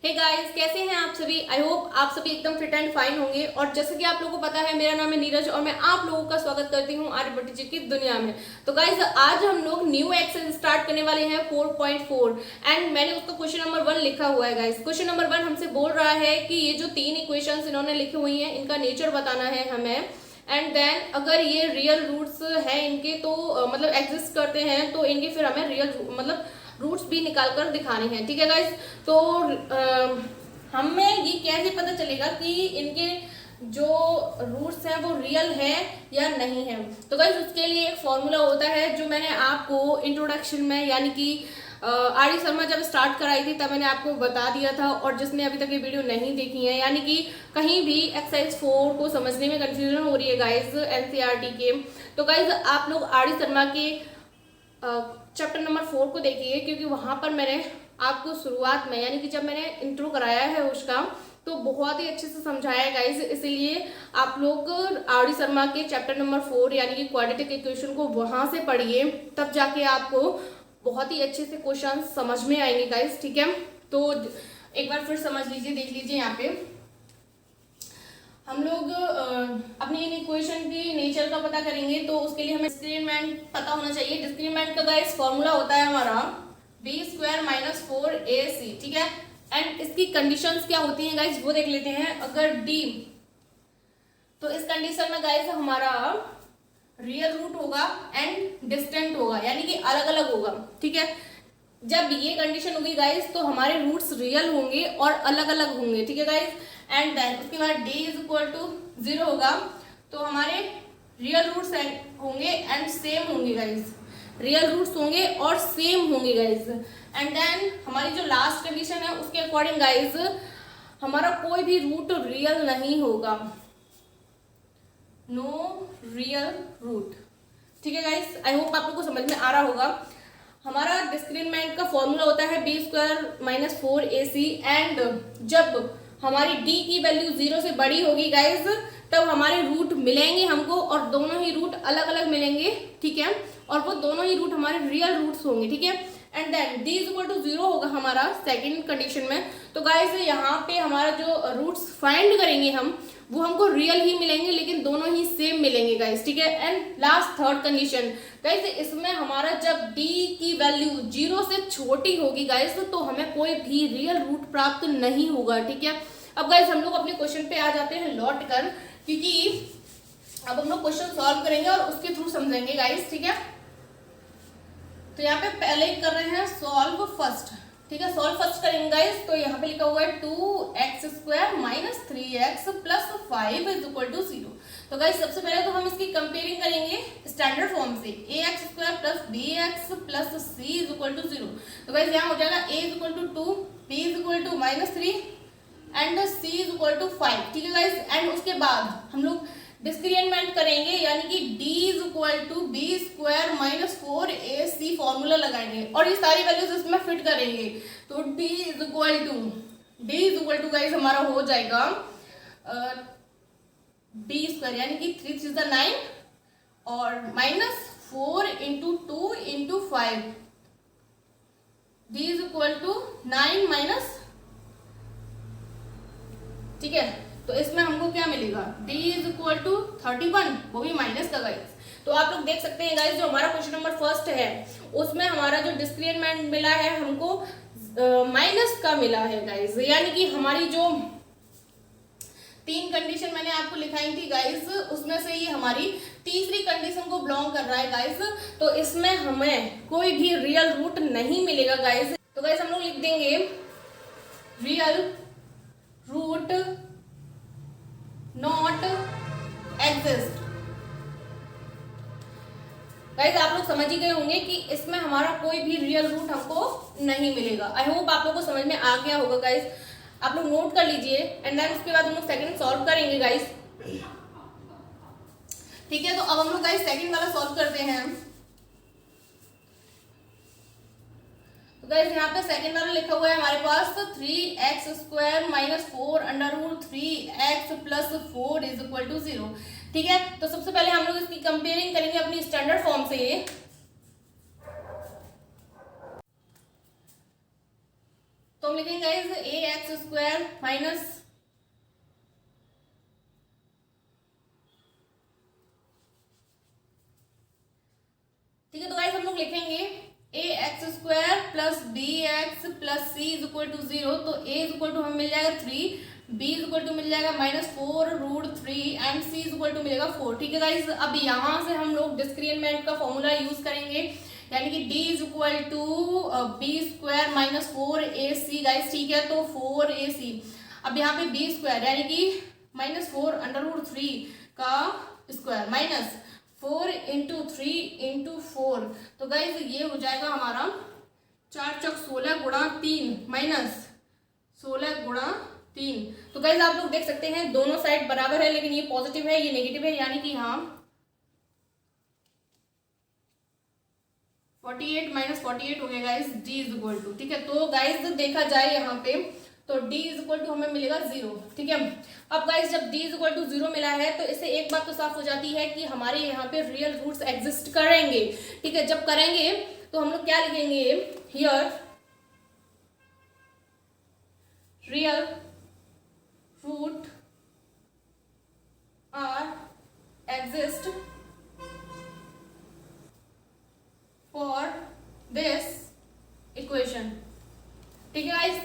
Hey guys, कैसे हैं आप सभी। आई होप आप सभी एकदम फिट एंड फाइन होंगे। और जैसे कि आप लोगों को पता है, मेरा नाम है नीरज और मैं आप लोगों का स्वागत करती हूँ आर्यभट्ट जी की दुनिया में। तो गाइस, आज हम लोग न्यू एक्सेल स्टार्ट करने वाले हैं 4.4 एंड मैंने उसका क्वेश्चन नंबर 1 लिखा हुआ है। गाइस, क्वेश्चन नंबर 1 हमसे बोल रहा है कि ये जो 3 इक्वेशंस इन्होंने लिखी हुई हैं, इनका नेचर बताना है हमें। एंड देन अगर ये रियल रूट्स है इनके, तो मतलब एग्जिस्ट करते हैं, तो इनके फिर हमें रियल मतलब रूट्स भी निकाल कर दिखाने हैं। ठीक है गाइस, तो हमें ये कैसे पता चलेगा कि इनके जो रूट्स हैं वो रियल है या नहीं है। तो गाइस, उसके लिए एक फॉर्मूला होता है जो मैंने आपको इंट्रोडक्शन में यानी कि आर डी शर्मा जब स्टार्ट कराई थी तब मैंने आपको बता दिया था। और जिसने अभी तक ये वीडियो नहीं देखी है, यानी कि कहीं भी एक्सरसाइज 4 को समझने में कंफ्यूजन हो रही है गाइस एनसीईआरटी के, तो गाइस आप लोग आर डी शर्मा के चैप्टर नंबर 4 को देखिए, क्योंकि वहां पर मैंने आपको शुरुआत में यानी कि जब मैंने इंट्रो कराया है उसका, तो बहुत ही अच्छे से समझाया है गाइस। इसीलिए आप लोग आर डी शर्मा के चैप्टर नंबर 4 यानी कि क्वाड्रेटिक इक्वेशन को वहां से पढ़िए, तब जाके आपको बहुत ही अच्छे से क्वेश्चन समझ में आएंगे गाइस। ठीक है, तो एक बार फिर समझ लीजिए, देख लीजिए। यहाँ पे हम लोग अपनी इन इक्वेशन की नेचर का पता करेंगे, तो उसके लिए हमें डिस्क्रिमिनेंट पता होना चाहिए। डिस्क्रिमिनेंट का गाइस फॉर्मूला होता है हमारा b² - 4ac। ठीक है, एंड इसकी कंडीशंस क्या होती हैं गाइस वो देख लेते हैं। अगर d, तो इस कंडीशन में गाइस हमारा रियल रूट होगा एंड डिस्टेंट होगा, यानी कि अलग अलग होगा। ठीक है, जब ये कंडीशन होगी गाइस तो हमारे रूट्स रियल होंगे और अलग अलग होंगे। ठीक है गाइस, एंड देन उसके बाद d = 0 होगा, तो हमारे रियल रूट्स होंगे एंड सेम होंगे गाइस। रियल रूट्स होंगे और सेम होंगे गाइस। एंड देन हमारी जो लास्ट कंडीशन है उसके अकॉर्डिंग गाइस हमारा कोई भी रूट रियल नहीं होगा, नो रियल रूट। ठीक है गाइस, आई होप आप लोग को समझ में आ रहा होगा। हमारा डिस्क्रिमिनेंट का फॉर्मूला होता है b² - 4ac एंड जब हमारी d की वैल्यू 0 से बड़ी होगी गाइस, तब हमारे रूट मिलेंगे हमको और दोनों ही रूट अलग अलग मिलेंगे। ठीक है, और वो दोनों ही रूट हमारे रियल रूट्स होंगे। ठीक है, एंड देन d = 0 होगा हमारा सेकंड कंडीशन में। तो गाइस यहाँ पे हमारा जो रूट्स फाइंड करेंगे हम, वो हमको रियल ही मिलेंगे लेकिन दोनों ही सेम मिलेंगे गाइस। ठीक है, and last third condition guys, इसमें हमारा जब d की वैल्यू 0 से छोटी होगी गाइस, तो हमें कोई भी रियल रूट प्राप्त नहीं होगा। ठीक है, अब गाइस हम लोग अपने क्वेश्चन पे आ जाते हैं लौट कर, क्योंकि अब हम लोग क्वेश्चन सॉल्व करेंगे और उसके थ्रू समझेंगे गाइस। ठीक है, तो यहाँ पे पहले कर रहे हैं सॉल्व फर्स्ट। ठीक है, सॉल्व फर्स्ट करेंगे गाइस। तो यहाँ पे लिखा हुआ है 2x² - 3x + 5 = 0। तो गाइस सबसे पहले तो हम इसकी कंपेयरिंग करेंगे स्टैंडर्ड फॉर्म से, ax² + bx + c = 0। तो गाइस यहाँ हो जाएगा a = 2, b = -3 एंड c = 5। ठीक है गाइस, एंड उसके बाद हम लोग डिस्क्रिमिनेंट करेंगे, यानी कि d = b² - 4ac फॉर्मूला लगाएंगे और ये सारी वैल्यूज इसमें फिट करेंगे। तो d = गाइस हमारा हो जाएगा b² यानी कि 3 × 3 = 9 और -4 × 2 × 5, d = 9 - ठीक है, तो इसमें हमको क्या मिलेगा, d = 31, वो भी माइनस का गाइस। तो आप लोग देख सकते हैं गाइस, जो हमारा क्वेश्चन नंबर फर्स्ट है उसमें हमारा जो डिस्क्रिमिनेंट मिला है हमको माइनस का मिला है गाइस, यानी कि हमारी जो 3 कंडीशन मैंने आपको लिखाई थी गाइस, उसमें से ये हमारी तीसरी कंडीशन को बिलोंग कर रहा है गाइस। तो इसमें हमें कोई भी रियल रूट नहीं मिलेगा गाइस। तो गाइस हम लोग लिख देंगे real root not exist. Guys आप लोग समझ ही गए होंगे कि इसमें हमारा कोई भी रियल रूट हमको नहीं मिलेगा। आई होप आप लोग को समझ में आ गया होगा गाइस, आप लोग नोट कर लीजिए एंड देन उसके बाद हम लोग सेकंड सॉल्व करेंगे गाइस। ठीक है, तो अब हम लोग गाइस सेकंड वाला सॉल्व करते हैं। गाइस यहाँ पे सेकंड वाला लिखा हुआ है हमारे पास 3x² - 4 √3x + 4 = 0। ठीक है, तो सबसे पहले हम लोग इसकी कंपेयरिंग करेंगे अपनी स्टैंडर्ड फॉर्म से। तो हम लिखेंगे guys A x square minus ठीक है। तो गाइज हम लोग लिखेंगे A x square plus B x plus C is equal to 0। तो ए इज इक्वल टू हमें मिल जाएगा 3, बी इज इक्वल टू मिल जाएगा -4√3 and C is equal to मिलेगा 4। ठीक है गाइज, अब यहाँ से हम लोग डिस्क्रिमिनेंट का फॉर्मूला यूज करेंगे, यानी कि d is equal to B square minus 4ac guys. ठीक है, तो 4ac, अब यहाँ पे बी स्क्वायर यानी कि -4√3 का स्क्वायर माइनस 4 × 3 × 4। तो गाइज ये हो जाएगा हमारा 4 चौक 16 गुणा 3 माइनस 16 गुणा 3। तो गाइज आप लोग देख सकते हैं दोनों साइड बराबर है, लेकिन ये पॉजिटिव है ये नेगेटिव है, यानी कि हाँ 48 - 48 हो गया guys d is equal to. ठीक है, तो गाइज देखा जाए यहाँ पे तो d इज इक्वल टू हमें मिलेगा 0। ठीक है, अब गाइज जब d इज इक्वल टू 0 मिला है तो इससे एक बात तो साफ हो जाती है कि हमारे यहाँ पे रियल रूट्स एग्जिस्ट करेंगे। ठीक है, जब करेंगे तो हम लोग क्या लिखेंगे, here real root are exist for this equation. ठीक है गाइज,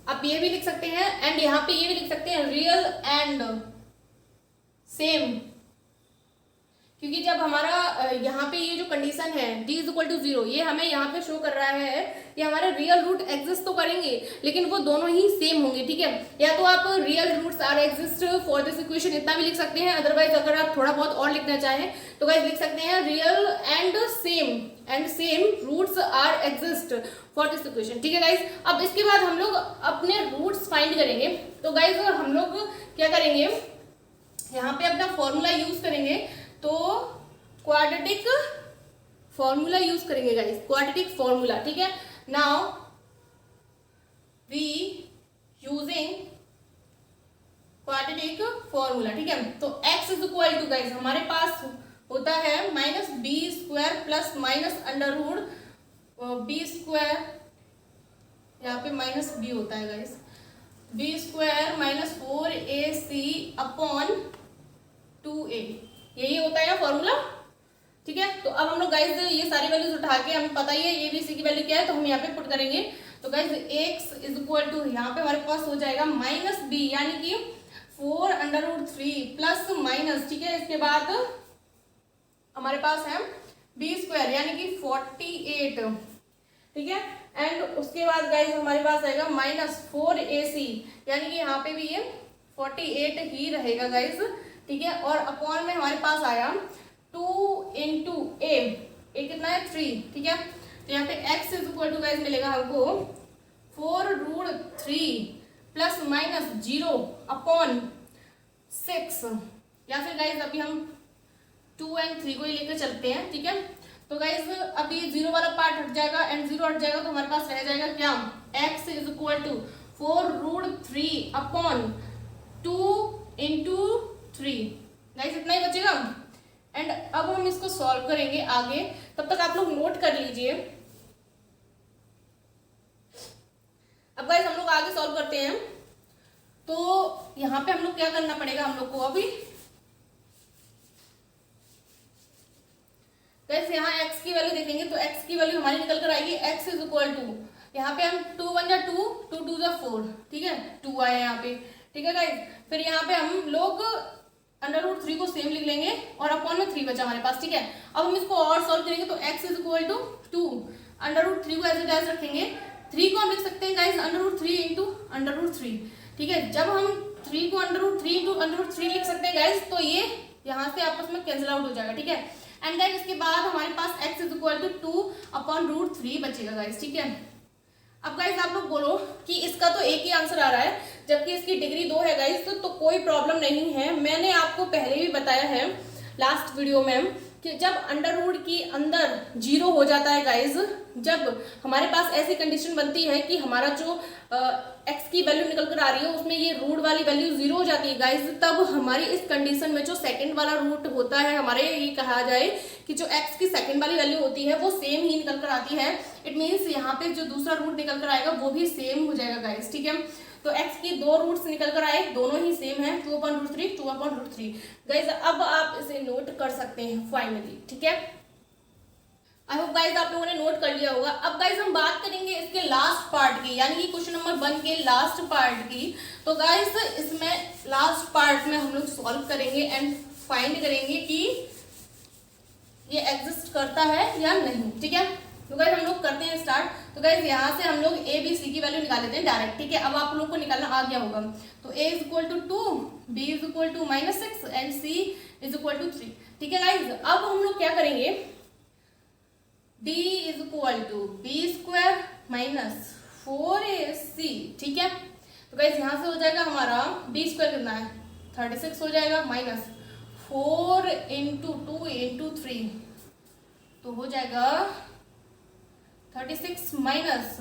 आप ये भी लिख सकते हैं एंड यहाँ पे ये भी लिख सकते हैं रियल एंड सेम, क्योंकि जब हमारा यहाँ पे ये जो कंडीशन है d इज इक्वल टू 0 ये हमें यहाँ पे शो कर रहा है कि हमारे रियल रूट एग्जिस्ट तो करेंगे लेकिन वो दोनों ही सेम होंगे। ठीक है, या तो आप real roots are exist for this equation इतना भी लिख सकते हैं, अदरवाइज अगर आप थोड़ा बहुत और लिखना चाहें तो गाइस लिख सकते हैं real and same roots are exist for this equation. ठीक है गाइस, अब इसके बाद हम लोग अपने रूट्स फाइंड करेंगे। तो गाइस हम लोग क्या करेंगे, यहाँ पे अपना फॉर्मूला यूज करेंगे, तो क्वाड्रेटिक फॉर्मूला यूज करेंगे गाइस, क्वाड्रेटिक फॉर्मूला। ठीक है, now we using quadratic formula. ठीक है, तो x is equal to guys हमारे पास होता है -b² plus minus under root b², यहाँ पे -b होता है guys, b² - 4ac upon 2a, यही होता है ना फॉर्मूला। ठीक है, तो अब हम लोग गाइज ये सारी वैल्यूज उठा के हमें पता ही है ए बी सी की वैल्यू क्या है, तो हम यहाँ पे पुट करेंगे। तो guys x is equal to यहाँ पे हमारे पास हो जाएगा -b यानी कि 4√3 प्लस माइनस। ठीक है, इसके बाद हमारे पास है b² यानी कि 48। ठीक है, एंड उसके बाद गाइज हमारे पास आएगा -4ac यानी कि यहाँ पे भी ये 48 ही रहेगा गाइज। ठीक है, और अपॉन में हमारे पास आया 2 × a कितना है 3। ठीक है, तो यहाँ पे x is equal to guys मिलेगा हमको 4√3 प्लस माइनस 0 अपॉन 6, या फिर गाइज अभी हम 2 और 3 को ही लेकर चलते हैं। ठीक है, तो गाइज अभी 0 वाला पार्ट हट जाएगा एंड 0 हट जाएगा तो हमारे पास रह जाएगा क्या, x is equal to 4√3 upon 2 × 3। Guys इतना ही बचेगा एंड अब हम इसको सॉल्व करेंगे आगे, तब तक आप लोग नोट कर लीजिए। अब गाइस हम लोग आगे सॉल्व करते हैं, तो यहाँ पे हम लोग क्या करना पड़ेगा हम लोग को, अभी गाइस यहाँ x की वैल्यू देखेंगे तो x की वैल्यू हमारी निकल कर आएगी x इज इक्वल टू, यहाँ पे हम 2 × 1 = 2, 2 × 2 = 4। ठीक है, 2 आया यहाँ पे। ठीक है गाइस, फिर यहाँ पे हम लोग √3 को सेम लिख लेंगे और अपॉन में 3 बचा हमारे पास। ठीक है, अब हम इसको और सॉल्व करेंगे तो x इज इक्वल टू 2, √3 को एज इट इज रखेंगे, 3 को हम लिख सकते हैं गाइस √3 × √3। ठीक है, जब हम 3 को √3 × √3 लिख सकते हैं गाइस तो ये यहाँ से आपस में कैंसिल आउट हो जाएगा। ठीक है, एंड देन इसके बाद हमारे पास x is equal to 2 upon √3 बचेगा गाइस। ठीक है, अब गाइस आप लोग बोलो कि इसका तो एक ही आंसर आ रहा है जबकि इसकी डिग्री 2 है गाइस, तो कोई प्रॉब्लम नहीं है। मैंने आपको पहले भी बताया है लास्ट वीडियो में कि जब अंडर रूट के अंदर 0 हो जाता है गाइज, जब हमारे पास ऐसी कंडीशन बनती है कि हमारा जो एक्स की वैल्यू निकल कर आ रही है उसमें ये रूट वाली वैल्यू 0 हो जाती है गाइज, तब हमारी इस कंडीशन में जो सेकंड वाला रूट होता है हमारे, ये कहा जाए कि जो एक्स की सेकंड वाली वैल्यू होती है वो सेम ही निकल कर आती है। इट मीन्स यहाँ पे जो दूसरा रूट निकल कर आएगा वो भी सेम हो जाएगा गाइज, ठीक है। तो x की 2 रूट्स निकल कर आए, दोनों ही सेम है, 2/√3 2/√3 गाइज। अब आप इसे नोट कर सकते हैं फाइनली, ठीक है। आई होप गाइज आप लोगों ने नोट कर लिया होगा। अब गाइज हम बात करेंगे इसके लास्ट पार्ट की, यानी कि क्वेश्चन नंबर 1 के लास्ट पार्ट की। तो गाइज इसमें लास्ट पार्ट में हम लोग सॉल्व करेंगे एंड फाइंड करेंगे कि ये एग्जिस्ट करता है या नहीं, ठीक है। तो गाइज हम लोग करते हैं स्टार्ट। तो गाइज यहाँ से हम लोग a b c की वैल्यू निकाल लेते हैं डायरेक्ट, ठीक है। अब आप लोग को निकालना आ गया होगा। तो a = 2, b = -6 एंड c = 3, ठीक है गाइज। अब हम लोग क्या करेंगे, d = b² - 4ac, ठीक है। तो गाइज यहाँ से हो जाएगा हमारा b² कितना है 36 हो जाएगा, -4 × 2 × 3 तो हो जाएगा 36 माइनस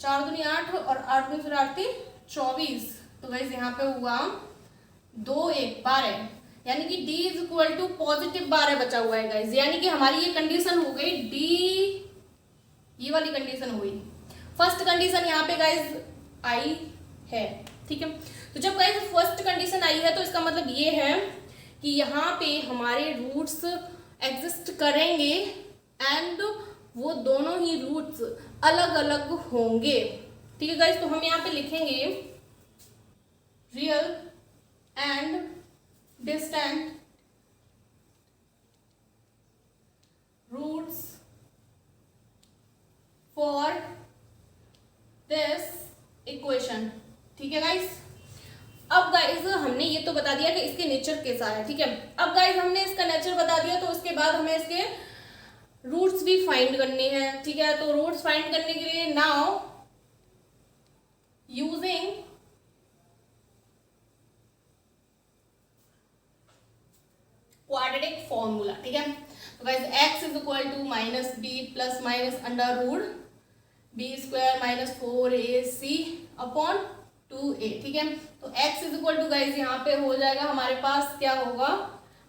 4 दूनी 8 और 8 दूनी 24। तो गाइज यहाँ पे हुआ 2 1 12, यानी कि d = +12 बचा हुआ है गाइज, यानी कि हमारी ये कंडीशन हो गई d, ये वाली कंडीशन हो गई। फर्स्ट कंडीशन यहाँ पे गाइज आई है, ठीक है। तो जब गाइज फर्स्ट कंडीशन आई है तो इसका मतलब ये है कि यहाँ पे हमारे रूट्स एग्जिस्ट करेंगे एंड वो दोनों ही रूट्स अलग अलग होंगे, ठीक है गाइज। तो हम यहाँ पे लिखेंगे real and distinct roots for this equation, ठीक है गाइज। अब गाइज हमने ये तो बता दिया कि इसके नेचर कैसा है, ठीक है। अब गाइज हमने इसका नेचर बता दिया, तो उसके बाद हमें इसके रूट्स भी फाइंड करने हैं, ठीक है। तो रूट्स फाइंड करने के लिए नाउ यूजिंग क्वाड्रेटिक फॉर्मूला, ठीक है। तो guys x = -b ± under root b² - 4ac/2a, ठीक है। तो x = गाइस यहाँ पे हो जाएगा हमारे पास, क्या होगा,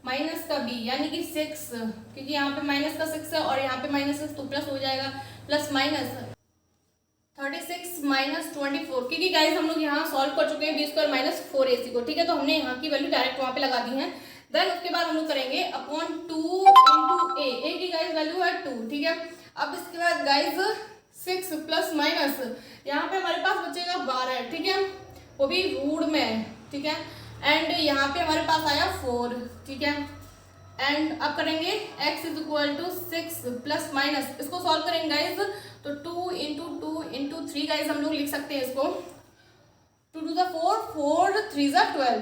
माइनस का b यानी कि 6, क्योंकि यहाँ पे माइनस का 6 है और यहाँ पे -6 तो प्लस हो जाएगा, प्लस -36 - 24, क्योंकि गाइस हम लोग यहाँ सॉल्व कर चुके हैं b² - 4ac को, ठीक है। तो हमने यहाँ की वैल्यू डायरेक्ट वहाँ पे लगा दी है। देन उसके बाद हम लोग करेंगे अपॉन 2 × a की गाइस वैल्यू है 2, ठीक है। अब इसके बाद गाइस 6 प्लस माइनस यहाँ पे हमारे पास बचेगा 12, ठीक है, वो भी रूट में, ठीक है। एंड यहाँ पे हमारे पास आया 4, ठीक है। एंड अब करेंगे x = 6 प्लस माइनस, इसको सॉल्व करेंगे गाइज। तो 2 × 2 × 3 गाइज हम लोग लिख सकते हैं इसको, 2 × 4 4 3 12,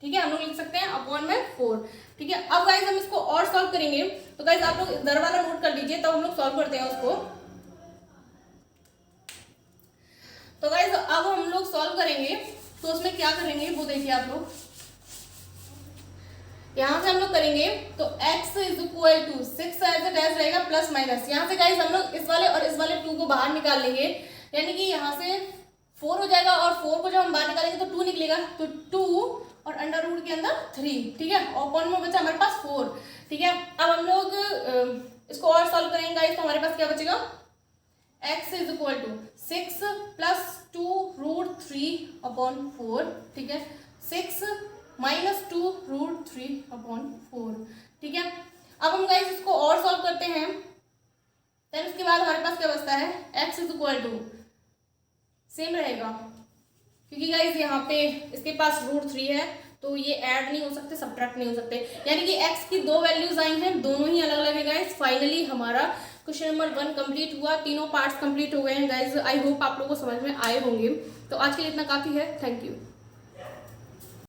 ठीक है, हम लोग लिख सकते हैं अपॉन में 4, ठीक है। अब गाइज हम इसको और सॉल्व करेंगे। तो गाइज आप लोग इधर वाला नोट कर लीजिए, तब हम लोग सॉल्व करते हैं उसको। तो गाइज अब हम लोग सॉल्व करेंगे, तो उसमें क्या करेंगे वो देखिए आप लोग। यहाँ से हम लोग करेंगे तो x = 6 ऐसे डैश रहेगा प्लस माइनस, यहाँ से गाइज हम लोग इस वाले और इस वाले 2 को बाहर निकाल लेंगे, यानी कि यहाँ से 4 हो जाएगा और 4 को जब हम बाहर निकालेंगे तो 2 निकलेगा, तो 2 और अंडर रूट के अंदर 3, ठीक है। और अपॉन में बचा हमारे पास 4, ठीक है। अब हम लोग इसको और सॉल्व करेंगे गाइज, तो हमारे पास क्या बचेगा, x = 6 प्लस 2√3/4, ठीक है, 6 माइनस 2√3/4, ठीक है। अब हम गाइस इसको और सॉल्व करते हैं। देन उसके बाद हमारे पास क्या बचता है, x = सेम रहेगा, क्योंकि गाइस यहाँ पे इसके पास √3 है, तो ये ऐड नहीं हो सकते, सब्ट्रैक्ट नहीं हो सकते, यानी कि x की 2 वैल्यूज आई हैं, दोनों ही अलग अलग है गाइस। फाइनली हमारा क्वेश्चन नंबर 1 कंप्लीट हुआ, तीनों पार्ट्स कंप्लीट हो गए हैं गाइस। आई होप आप लोगों को समझ में आए होंगे। तो आज के लिए इतना काफ़ी है, थैंक यू।